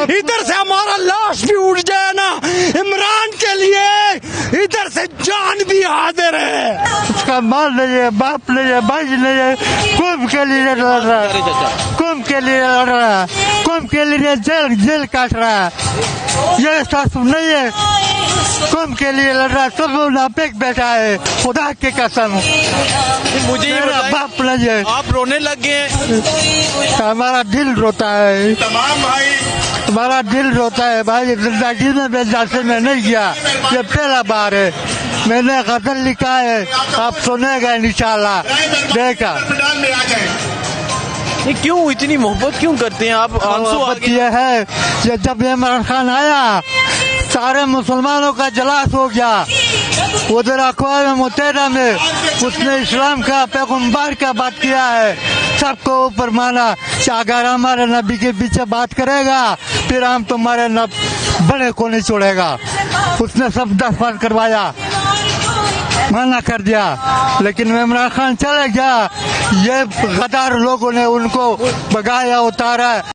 इधर से हमारा लाश भी उठ जाए ना, इमरान के लिए इधर से जान भी हाजिर है। उसका माल नहीं है, बाप नहीं है, भाई नहीं है, कुंभ के लिए लड़ रहा है, कुंभ के लिए लड़ रहा है, कुंभ के लिए जेल काट रहा है। ये सब नहीं है, कुंभ के लिए लड़ रहा है, सब मुनाफिक बैठा है, खुदा की कसम। मुझे ये मेरा बताइए, बाप नहीं है, आप रोने लग गए हैं। हमारा दिल रोता है, तमाम भाई हमारा दिल रोता है भाई। जिंदगी में मैं जैसे में नहीं गया, ये पहला बार है। मैंने गजल लिखा है, आप सुनेगा इंशाल्लाह, देखा। ये क्यों इतनी मोहब्बत क्यों करते हैं आप? आंसू आ गए। ये है ये जब इमरान खान आया, सारे मुसलमानों का जलास हो गया। उधर अक़वाम मुत्तहिदा में उसने इस्लाम का पैगम्बर का बात किया है, सबको ऊपर माना कि अगर हमारे नबी के पीछे बात करेगा फिर हम तुम्हारे बड़े को नहीं छोड़ेगा। उसने सब दफन करवाया, मना कर दिया, लेकिन इमरान खान चले गया। ये गद्दार लोगों ने उनको भगाया, उतारा।